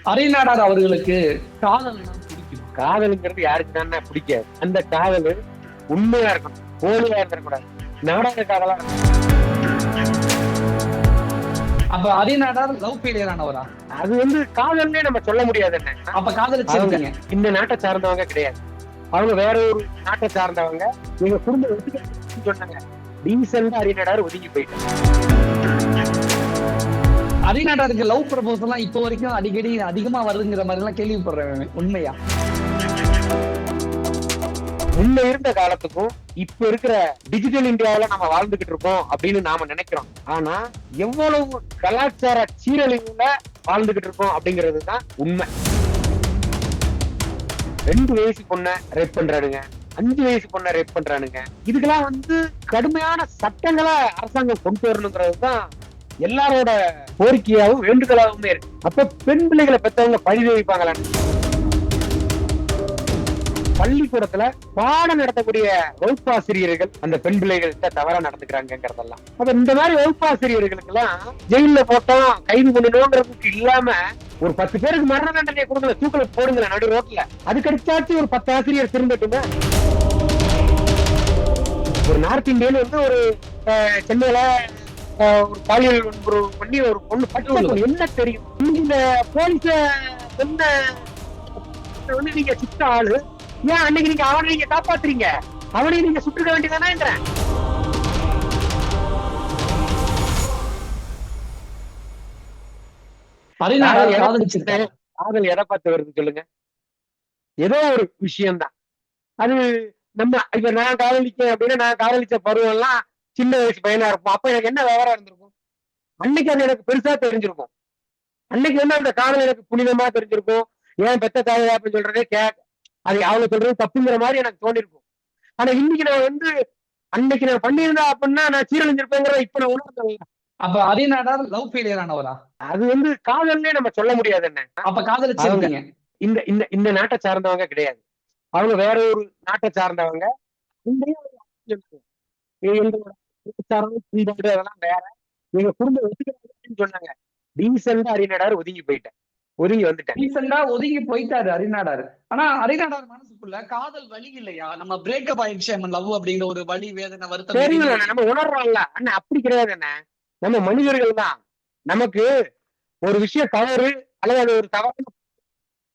அரிநாடார் அவர்களுக்கு காதல்னா பிடிக்கும். காதலுங்கிறது யாருக்கு தானே பிடிக்காது. அந்த காதல் உண்மையா இருக்கணும், போலியா இருந்துடக்கூடாது, நாடக காதலா இருக்கணும். அப்ப அரிநாடார் லவ் ஃபெயிலியர் ஆனவரா? அது காதல்னே நம்ம சொல்ல முடியாது. என்ன அப்ப காதலிச்சிருக்கீங்க. இந்த நாட்டை சார்ந்தவங்க கிடையாது, அவங்க வேற ஒரு நாட்டை சார்ந்தவங்க. எங்க குடும்ப ஒத்துக்க சொன்னாங்க, டீசெண்டா அரிநாடார் ஒதுங்கி போயிட்டாங்க. அரிநாடாருக்கு லவ் ப்ரப்போசல் எல்லாம் இப்போ வரைக்கும் அடிக்கடி அதிகமா வருதுங்கிற மாதிரி எல்லாம் கேள்விப்படுறேன். உண்மையா? முன்ன இருந்த காலத்துக்கும் இப்ப இருக்கிற டிஜிட்டல் இந்தியாவில நம்ம வாழ்ந்துகிட்டு இருக்கோம் அப்படின்னு நாம நினைக்கிறோம். ஆனா எவ்வளவு கலாச்சார சீரழிவுல வாழ்ந்துகிட்டு இருக்கோம் அப்படிங்கிறதுதான் உண்மை. 2 வயசு பொண்ண ரேப் பண்றானுங்க, 5 வயசு பொண்ண ரேப் பண்றானுங்க. இதுக்கெல்லாம் கடுமையான சட்டங்களை அரசாங்கம் கொண்டு வரணுங்கிறது தான் எல்லாரோட கோரிக்கையாகவும் வேண்டுதலாகவுமே இருக்கு. அப்ப பெண் பிள்ளைகளை பெற்றவங்க பழி வைப்பாங்களா? பள்ளிக்கூடத்துல பாடம் நடத்தக்கூடிய வகுப்பாசிரியர்கள் அந்த பெண் பிள்ளைகள்கிட்ட தவறா நடந்துக்கிறாங்கிறதெல்லாம். அப்ப இந்த மாதிரி வகுப்பாசிரியர்களுக்கு எல்லாம் ஜெயில போட்டோம் கைது பண்ணணும்ன்றதுக்கு இல்லாம ஒரு 10 பேருக்கு மரண தண்டனை கொடுக்கல, தூக்கல போடுங்க நடு ரோட்ல. அதுக்கடிச்சாச்சு ஒரு 10 ஆசிரியர் திரும்பட்டுங்க. ஒரு நார்த் இந்தியன் ஒரு சென்னையில ஒரு பாலியல் வன்புறவு பண்ணி ஒரு பொண்ணு பட்டு என்ன தெரியும்? இந்த போலீஸ நீங்க சுத்த ஆளு, ஏன் அன்னைக்கு நீங்க அவனை நீங்க காப்பாத்துறீங்க? அவனையும் நீங்க சுட்டுக்க வேண்டியதானே? காதல் எதை பார்த்து வருது சொல்லுங்க? ஏதோ ஒரு விஷயம்தான் அது. நம்ம இப்ப நான் காதலிச்சேன் அப்படின்னா, நான் காதலிச்ச பருவம் எல்லாம் சின்ன வயசு பையனா இருப்போம். அப்ப எனக்கு என்ன விவரம் இருந்திருக்கும்? அன்னைக்கு அது எனக்கு பெருசா தெரிஞ்சிருக்கும். அன்னைக்கு அந்த காதல் எனக்கு புனிதமா தெரிஞ்சிருக்கும். ஏன் பெத்த தாய் அப்படின்னு சொல்றதே அது அவங்க சொல்றது தப்புங்கிற மாதிரி எனக்கு தோணிருக்கும். ஆனா இன்னைக்கு நான் அன்னைக்கு நான் பண்ணியிருந்தா அப்படின்னா நான் சீரழிஞ்சிருப்பேங்கிறத இப்ப நான் உணர்ந்தேன். அப்ப அரிநாடார் லவ் ஃபெயிலியர் ஆனவரா? அது காதல்னே நம்ம சொல்ல முடியாது. என்ன அப்ப காதலிச்சிருக்கீங்க. இந்த இந்த இந்த நாட்டை சார்ந்தவங்க கிடையாது, அவங்க வேற ஒரு நாட்டை சார்ந்தவங்க. அதெல்லாம் வேற. எங்க குடும்ப ஒத்துக்க சொன்னாங்க, டீசெண்டா அரிநாடார் ஒதுங்கி போயிட்டேன், ஒதுங்கி வந்துட்டேன். டீசெண்டா ஒதுங்கி போயிட்டாரு அரிநாடார். ஆனா அரிநாடார் மனசுக்குள்ள காதல் வலி இல்லையா? நம்ம பிரேக்கப் ஆயிடுச்சு, நம்ம லவ் அப்படிங்கிற ஒரு வலி, வேதனை, வருத்தம் தெரியல. நம்ம உணர்றோம்ல அண்ணா, அப்படி கிடையாது. என்ன நம்ம மனிதர்கள் தான். நமக்கு ஒரு விஷயம் தவறு அல்லது அது ஒரு தவறு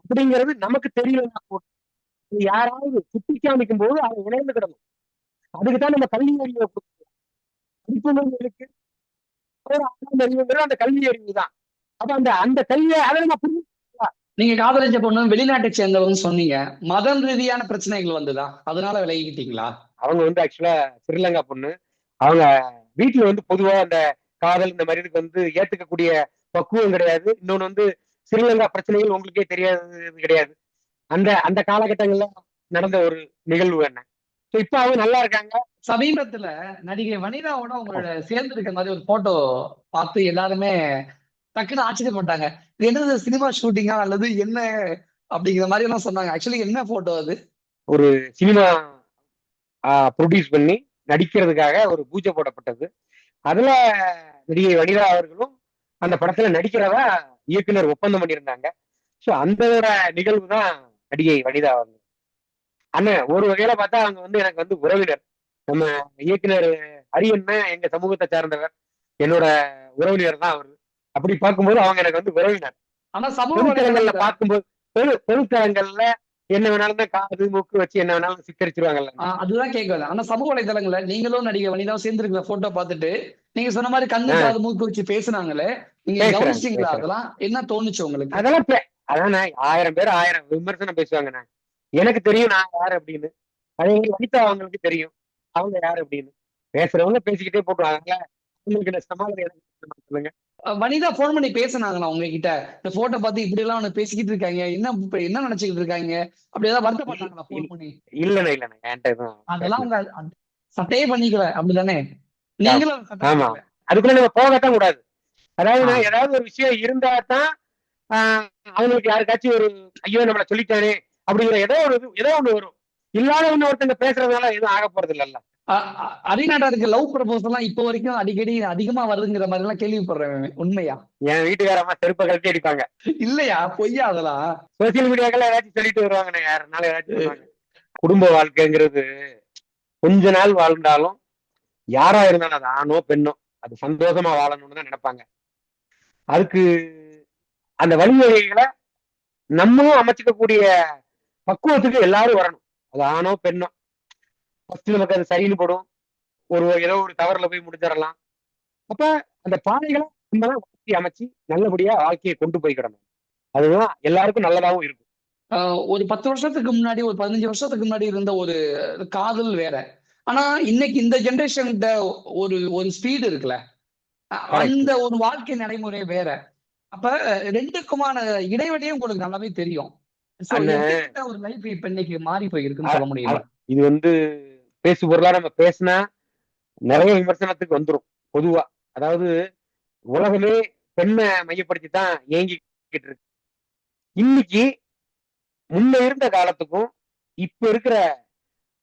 அப்படிங்கிறது நமக்கு தெரியலன்னா யாராவது சுட்டி காமிக்கும் போது அதை உணர்ந்து கிடணும். அதுக்குதான் நம்ம கல்வி அறிவை படிப்புகளுக்கு அறிவுங்கிறது அந்த கல்வி அறிவு தான். அப்ப அந்த கல்வியை அதை நம்ம புரிஞ்சு. நீங்க காதலிச்ச பொண்ணு வெளிநாட்டை சேர்ந்தவங்க சொன்னீங்க, மதம் ரீதியான பிரச்சனைகள் வந்ததா? அதனால விலகிக்கிட்டீங்களா? அவங்க ஆக்சுவலா ஸ்ரீலங்கா பொண்ணு. அவங்க வீட்டுல பொதுவா அந்த காதல் இந்த மாதிரி இதுக்கு ஏத்துக்கக்கூடிய பக்குவம் கிடையாது. இன்னொன்னு ஸ்ரீலங்கா பிரச்சனைகள் உங்களுக்கே தெரியாது கிடையாது. அந்த அந்த காலகட்டங்கள்ல நடந்த ஒரு நிகழ்வு என்ன. இப்ப அவங்க நல்லா இருக்காங்க. சமீபத்துல நடிகை வனிதாவோட உங்களோட சேர்ந்து இருக்கிற மாதிரி ஒரு போட்டோ பார்த்து எல்லாருமே டக்குன்னு ஆச்சரியப்பட்டாங்க. இது என்னது, சினிமா ஷூட்டிங்கா அல்லது என்ன அப்படிங்கிற மாதிரி எல்லாம் சொன்னாங்க. ஆக்சுவலி என்ன போட்டோ அது? ஒரு சினிமா ப்ரொடியூஸ் பண்ணி நடிக்கிறதுக்காக ஒரு பூஜை போடப்பட்டது. அதுல நடிகை வனிதா அவர்களும் அந்த படத்துல நடிக்கிறதா இயக்குனர் ஒப்பந்தம் பண்ணியிருந்தாங்க. சோ அந்த நிகழ்வு தான் நடிகை வனிதா அவங்க. அண்ணன் ஒரு வகையில பார்த்தா அவங்க எனக்கு உறவினர். நம்ம இயக்குனர் அரியன் எங்க சமூகத்தை சார்ந்தவர், என்னோட உறவினர் தான் அவரு. அப்படி பார்க்கும்போது அவங்க எனக்கு உறவினர். ஆனா சமூக பொதுத்தளங்கள்ல பார்க்கும்போது பொதுத்தளங்கள்ல என்ன வேணாலும் தான் காது மூக்கு வச்சு என்ன வேணாலும் சித்தரிச்சிருவாங்கல்ல. அதுதான் கேட்கல. ஆனா சமூக வலைதளங்கள்ல நீங்களும் நடிகை வனிதாவும் சேர்ந்திருக்கிற போட்டோ பார்த்துட்டு நீங்க சொன்ன மாதிரி கண்ணு காது மூக்கு வச்சு பேசுனாங்களே, நீங்க கவனிச்சீங்களா? அதெல்லாம் என்ன தோணுச்சு உங்களுக்கு? அதெல்லாம் அதான் 1000 பேர் 1000 விமர்சனம் பேசுவாங்கண்ணா. எனக்கு தெரியும் நான் யாரு அப்படின்னு. அதே மாதிரி வனிதா அவங்களுக்கு தெரியும் அவங்க யாரு அப்படின்னு. பேசுறவங்க பேசிக்கிட்டே போட்டுருவாங்க. உங்களுக்கு சமாளிக்க சொல்லுங்க. வனிதா போன் பண்ணி பேசினாங்களா உங்ககிட்ட? இந்த போட்டோ பார்த்து இப்படி எல்லாம் பேசிக்கிட்டு இருக்காங்க, என்ன நினைச்சுக்கிட்டு இருக்காங்க, அப்படி ஏதாவது வருத்தப்பட்டாங்களா போன் பண்ணி? இல்லண்ணா என்கிட்ட அதெல்லாம் உங்க சட்டையே பண்ணிக்கல அப்படிதானே? நீங்களும் ஆமா, அதுக்குள்ள நம்ம போகத்தான் கூடாது. அதாவது ஏதாவது ஒரு விஷயம் இருந்தா தான் அவங்களுக்கு யாருக்காச்சும் ஒரு ஐயோ நம்மள சொல்லிட்டானே அப்படிங்கிற ஏதோ ஒண்ணு வரும். இல்லாத ஒண்ணு ஒருத்தங்க பேசுறதுனால எதுவும் ஆக போறது இல்லல்ல. அரிநாடாருக்கு லவ் ப்ரப்போஸ் எல்லாம் இப்போ வரைக்கும் அடிக்கடி அதிகமா வருதுங்கிற மாதிரி எல்லாம் கேள்விப்படுறேன். உண்மையா? என் வீட்டுக்காரம்மா செருப்பை கழட்டி அடிப்பாங்க. இல்லையா? பொய்யா அதெல்லாம்? சோசியல் மீடியாக்கெல்லாம் ஏதாச்சும் சொல்லிட்டு வருவாங்கண்ணே, யாருனாலும் ஏதாச்சும் சொல்லுவாங்க. குடும்ப வாழ்க்கைங்கிறது கொஞ்ச நாள் வாழ்ந்தாலும் யாரா இருந்தாலும் அது ஆணோ பெண்ணோ அது சந்தோஷமா வாழணும்னு தான் நினைப்பாங்க. அதுக்கு அந்த வழிவகைகளை நம்மளும் அமைச்சுக்கக்கூடிய பக்குவத்துக்கு எல்லாரும் வரணும். அது ஆணோ பெண்ணோ ஃபர்ஸ்ட் நமக்கு அது சரின்னு படும். ஏதோ ஒரு தவறுல போய் முடிச்சிடலாம். அப்ப அந்த பாதைகளை நம்ம தான் மாற்றி அமைச்சு நல்லபடியா வாழ்க்கையை கொண்டு போய்க்கிடணும். அதுதான் எல்லாருக்கும் நல்லதாகவும் இருக்கும். ஒரு 10 வருஷத்துக்கு முன்னாடி, ஒரு 15 வருஷத்துக்கு முன்னாடி இருந்த ஒரு காதல் வேற. ஆனா இன்னைக்கு இந்த ஜெனரேஷன் ஒரு ஒரு ஸ்பீடு இருக்குல்ல, அந்த ஒரு வாழ்க்கை நடைமுறை வேற. அப்ப ரெண்டுக்குமான இடைவெளியும் உங்களுக்கு நல்லாவே தெரியும். ஒரு லைஃப் இப்ப இன்னைக்கு மாறி போயிருக்குன்னு சொல்ல முடியுமா? இது வந்து பேசு பொருளா நம்ம பேசினா நிறைய விமர்சனத்துக்கு வந்துரும் பொதுவா. அதாவது உலகமே பெண்ணை மையப்படுத்தி தான் இயங்கிக்கிட்டு இருக்கு. இன்னைக்கு முன்ன இருந்த காலத்துக்கும் இப்ப இருக்கிற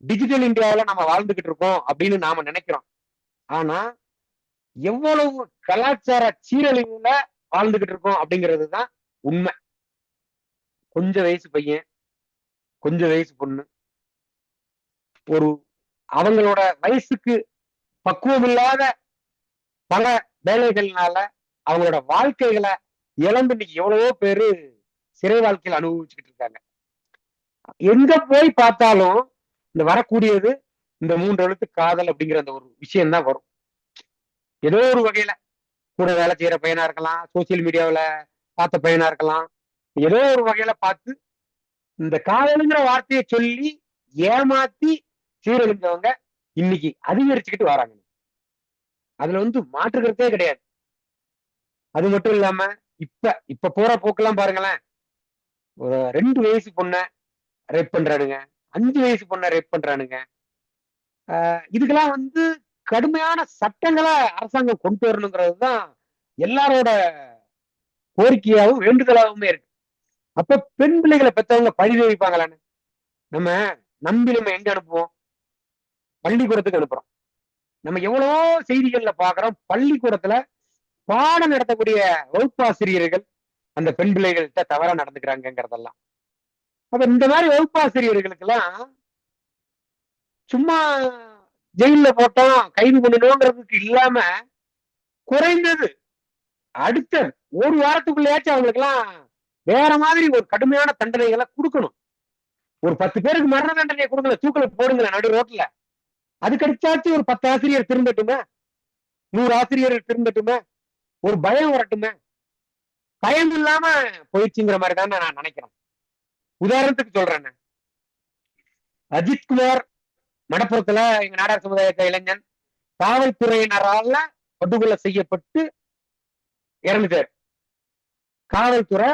டிஜிட்டல் இந்தியாவில நம்ம வாழ்ந்துகிட்டு இருக்கோம் அப்படின்னு நாம நினைக்கிறோம். ஆனா எவ்வளவு கலாச்சார சீரழிவுல வாழ்ந்துகிட்டு இருக்கோம் அப்படிங்கிறது தான் உண்மை. கொஞ்சம் வயசு பையன், கொஞ்சம் வயசு பொண்ணு, ஒரு அவங்களோட வயசுக்கு பக்குவம் இல்லாத பல வேலைகள்னால அவங்களோட வாழ்க்கைகளை இழந்து இன்னைக்கு எவ்வளவோ பேரு சிறை வாழ்க்கையில் அனுபவிச்சுக்கிட்டு இருக்காங்க. எங்க போய் பார்த்தாலும் இந்த வரக்கூடியது இந்த 3 எழுத்து காதல் அப்படிங்கிற அந்த ஒரு விஷயம் தான் வரும். ஏதோ ஒரு வகையில கூட வேலை செய்யற பையனா இருக்கலாம், சோசியல் மீடியாவில பார்த்த பையனா இருக்கலாம், ஏதோ ஒரு வகையில பார்த்து இந்த காதலுங்கிற வார்த்தையை சொல்லி ஏமாத்தி சீரழிஞ்சவங்க இன்னைக்கு அதிகரிச்சுக்கிட்டு வராங்க. அதுல மாற்றுக்கிறதே கிடையாது. அது மட்டும் இல்லாம இப்ப போற போக்கெல்லாம் பாருங்களேன். ஒரு 2 வயசு பொண்ண ரேப் பண்றானுங்க, 5 வயசு பொண்ண ரேப் பண்றானுங்க. இதுக்கெல்லாம் கடுமையான சட்டங்களை அரசாங்கம் கொண்டு வரணுங்கிறது தான் எல்லாரோட கோரிக்கையாகவும் வேண்டுதலாகவுமே இருக்கு. அப்ப பெண் பிள்ளைகளை பெற்றவங்க பழி வைப்பாங்களான்னு நம்ம நம்ம எங்க அனுப்புவோம்? பள்ளிக்கூடத்துக்கு அனுப்புறோம். நம்ம எவ்வளவோ செய்திகள்ல பாக்குறோம், பள்ளிக்கூடத்துல பாடம் நடத்தக்கூடிய வகுப்பாசிரியர்கள் அந்த பெண் பிள்ளைகள்கிட்ட தவறா நடந்துக்கிறாங்கிறதெல்லாம். அப்ப இந்த மாதிரி வகுப்பாசிரியர்களுக்கு எல்லாம் சும்மா ஜெயில போட்டோம் கைது பண்ணணுங்கிறதுக்கு இல்லாம குறைந்தது அடுத்த ஒரு வாரத்துக்குள்ளேயாச்சும் அவங்களுக்கு எல்லாம் வேற மாதிரி ஒரு கடுமையான தண்டனைகளை கொடுக்கணும். ஒரு 10 பேருக்கு மரண தண்டனை கொடுக்கல, தூக்கல போடுங்களேன் நடு ரோட்ல. அது கிடைச்சாச்சும் ஒரு 10 ஆசிரியர் திருந்தட்டுமே, 100 ஆசிரியர்கள் திருந்தட்டுமே, ஒரு பயம் வரட்டுமே. பயம் இல்லாம போயிடுச்சுங்கிற மாதிரி தான் நான் நினைக்கிறேன். உதாரணத்துக்கு சொல்றேன், அஜித்குமார் மடப்புறத்துல எங்க நாடார் சமுதாயத்தை இளைஞன் காவல்துறையினரால படுகொலை செய்யப்பட்டு இறந்துட்டார். காவல்துறை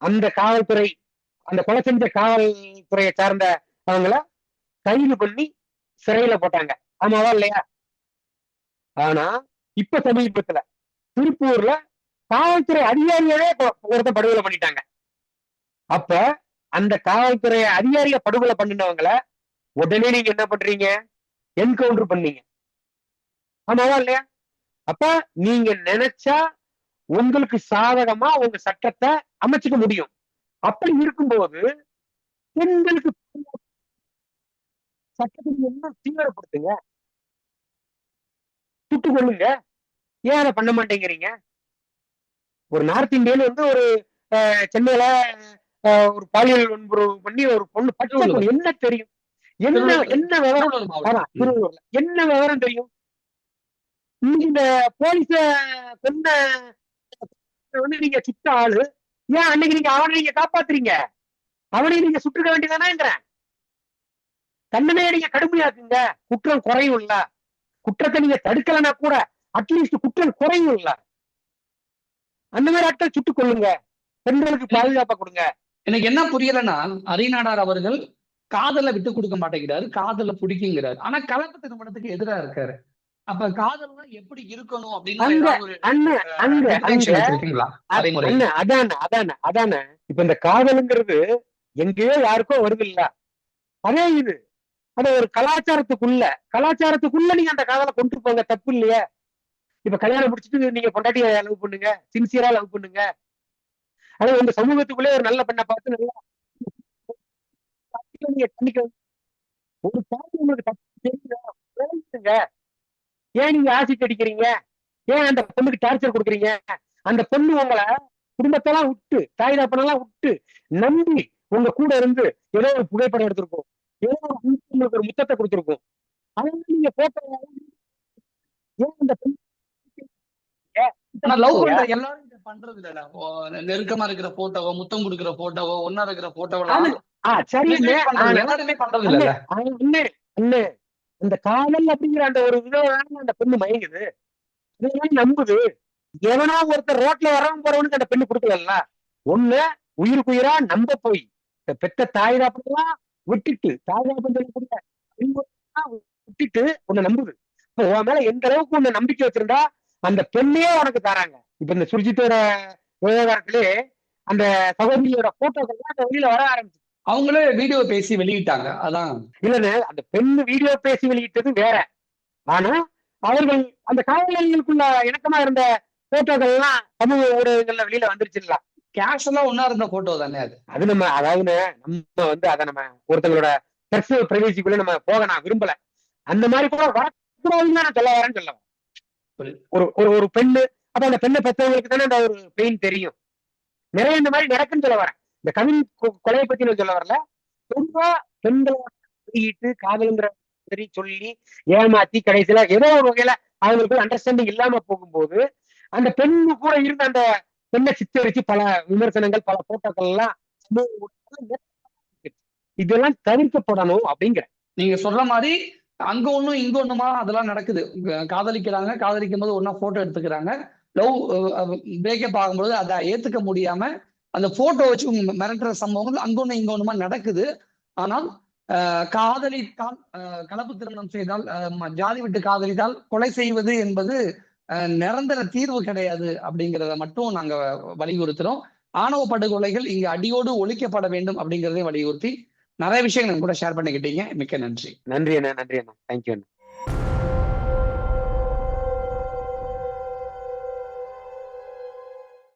அந்த கொலை செஞ்ச காவல்துறையை சார்ந்த அவங்கள கைது பண்ணி சிறையில போட்டாங்க. ஆமாவா இல்லையா? ஆனா இப்ப சமீபத்துல திருப்பூர்ல காவல்துறை அதிகாரியே ஒருத்த படுகொலை பண்ணிட்டாங்க. அப்ப அந்த காவல்துறை அதிகாரிய படுகொலை பண்ணினவங்களை உடனே நீங்க என்ன பண்றீங்க? என்கவுண்டர் பண்ணீங்க. ஆமாவா இல்லையா? அப்ப நீங்க நினைச்சா உங்களுக்கு சாதகமா உங்க சட்டத்தை அமைச்சுக்க முடியும். அப்படி இருக்கும்போது பெண்களுக்கு சட்டத்தை என்ன தீவிரப்படுத்துங்க, சுட்டுக் கொள்ளுங்க. ஏன் அதை பண்ண மாட்டேங்கிறீங்க? ஒரு நார்த் இந்தியன் ஒரு சென்னையில ஒரு பாலியல் வன்புறவு பண்ணி ஒரு பொண்ணு பச்சை பொண்ணு, என்ன தெரியும்? என்ன விவரம்? திருவள்ளூர்ல என்ன விவரம் தெரியும்? இந்த போலீஸ கொன்ன நீங்க சுட்ட ஆளு, ஏன் அன்னைக்கு நீங்க அவனை நீங்க காப்பாத்துறீங்க? அவனையும் நீங்க சுட்டுக்க வேண்டியதானேங்கிறேன். தண்டனையை நீங்க கடுமையாக்குங்க, குற்றம் குறையும் இல்ல. குற்றத்தை நீங்க தடுக்கலன்னா கூட அட்லீஸ்ட் குற்றம் குறையும் இல்ல. அந்த மாதிரி ஆட்கள் சுட்டுக் கொள்ளுங்க, பெண்களுக்கு பாதுகாப்பா கொடுங்க. எனக்கு என்ன புரியலன்னா, அரிநாடார் அவர்கள் காதல விட்டு கொடுக்க மாட்டேங்கிறாரு, காதல பிடிக்குங்கிறாரு. ஆனா கலப்பு திருமணத்துக்கு எதிராக இருக்காரு. அப்ப காதல்னா எப்படி இருக்கணும் அப்படின்னு அதான இப்ப இந்த காதலுங்கிறது எங்கேயோ யாருக்கோ வருது இல்ல, அதே இது அந்த ஒரு கலாச்சாரத்துக்குள்ள நீங்க அந்த காதலை கொண்டு போங்க, தப்பு இல்லையா? இப்ப கல்யாணம் முடிச்சுட்டு நீங்க பொண்டாட்டிய லவ் பண்ணுங்க, சின்சியரா லவ் பண்ணுங்க. ஆனா உங்க சமூகத்துக்குள்ளே ஒரு நல்ல பெண்ணை பார்த்து நல்லா நீங்க பண்ணிக்க. ஒரு தாய் உங்களுக்கு தப்பு தெரியுங்க, ஏன் நீங்க ஆசிட் அடிக்கிறீங்க? ஏன் அந்த பொண்ணுக்கு டார்ச்சர் கொடுக்குறீங்க? அந்த பொண்ணு உங்களை குடும்பத்தெல்லாம் விட்டு, தாய் தப்பனெல்லாம் விட்டு நம்பி உங்க கூட இருந்து ஏதோ ஒரு புகைப்படம் எடுத்திருக்கோம், ஏதோ உங்களுக்கு ஒரு முத்தத்தை கொடுத்திருக்கோம். அதனால நீங்க போட்டோ ஏன் அந்த பெண் ஆனா லவ் பண்ற எல்லாரும் இதை பண்றது இல்ல. நெருக்கமா இருக்கிற போட்டோவோ, முத்தம் கொடுக்குற போட்டோவோ, ஒன்னா இருக்கிற போட்டோவெல்லாம் சரி எல்லாருமே பண்றது இல்ல. அண்ணே, அந்த காதல் அப்படிங்கிற அந்த ஒரு விதம் அந்த பெண்ணு மயங்குது, இதெல்லாம் நம்புது. எவனோ ஒருத்தர் ரோட்ல வரவன் போறவனுக்கு அந்த பெண்ணு கொடுக்கல. ஒண்ணு உயிருக்கு உயிரா நம்ப போய் பெத்த தாய் தாப்பெல்லாம் விட்டுட்டு, தாய் தாப்பன் விட்டுட்டு உன்னை நம்புது. இப்போ உன் மேல எந்த அளவுக்கு உன்னை நம்பிக்கை வச்சிருந்தா அந்த பெண்ணையே உனக்கு தராங்க. இப்ப இந்த சுர்ஜித்தோட விவகாரத்திலே அந்த சகோதரியோட போட்டோக்கள்லாம் அந்த வெளியில வர ஆரம்பிச்சு, அவங்களே வீடியோ பேசி வெளியிட்டாங்க. அதான் இல்லன்னு அந்த பெண்ணு வீடியோ பேசி வெளியிட்டது வேற. ஆனா அவர்கள் அந்த காவலர்களுக்குள்ள இணக்கமா இருந்த போட்டோக்கள் எல்லாம் சமூக ஊடகங்கள்ல வெளியில வந்துருச்சுங்களா? கேஷுவலா ஒன்னா இருந்த போட்டோ தானே அது. அது நம்ம அதாவது நம்ம வந்து அதை நம்ம ஒருத்தங்களோட பர்சனல் பிரைவசிக்குள்ள நம்ம போக நான் விரும்பல. அந்த மாதிரி கூட வரக்கூடாதுன்னு நான் சொல்ல வரேன்னு சொல்ல. ஒரு ஒரு ஒரு பெண்ணு, அப்ப அந்த பெண்ணை பெற்றவங்களுக்கு தானே அந்த ஒரு பெயின் தெரியும். நிறைய இந்த மாதிரி நடக்குன்னு சொல்ல வரேன். இந்த கவின் கொலையை பத்தி நான் சொல்ல வரல. ரொம்ப பெண்களை வெளியிட்டு காதல்ங்கிற சரி சொல்லி ஏமாத்தி கடைசியில ஏதோ ஒரு வகையில அவங்களுக்கு அண்டர்ஸ்டாண்டிங் இல்லாம போகும்போது அந்த பெண்ணு கூட இருந்த அந்த பெண்ணை சித்தரிச்சு பல விமர்சனங்கள், பல போட்டோக்கள் எல்லாம் இதெல்லாம் தவிர்க்கப்படணும் அப்படிங்கிற. நீங்க சொல்ற மாதிரி அங்க ஒண்ணும் இங்க ஒண்ணுமா அதெல்லாம் நடக்குது. காதலிக்கிறாங்க, காதலிக்கும் போது ஒன்னா போட்டோ எடுத்துக்கிறாங்க. லவ் பிரேக்கப் ஆகும்போது அதை ஏத்துக்க முடியாம அந்த போட்டோ வச்சு மிரட்டுற சம்பவங்கள் அங்க ஒண்ணு இங்க ஒண்ணுமா நடக்குது. ஆனால் காதலித்தால், கலப்பு திருமணம் செய்தால், ஜாதி விட்டு காதலித்தால் கொலை செய்வது என்பது நிரந்தர தீர்வு கிடையாது அப்படிங்கிறத மட்டும் நாங்க வலியுறுத்துறோம். ஆணவ படுகொலைகள் இங்க அடியோடு ஒழிக்கப்பட வேண்டும் அப்படிங்கிறதையும் வலியுறுத்தி நிறைய விஷயங்கள் கூட ஷேர் பண்ணிக்கிட்டீங்க. மிக்க நன்றி. நன்றி அண்ணா, நன்றி அண்ணா, தேங்க்யூ அண்ணா.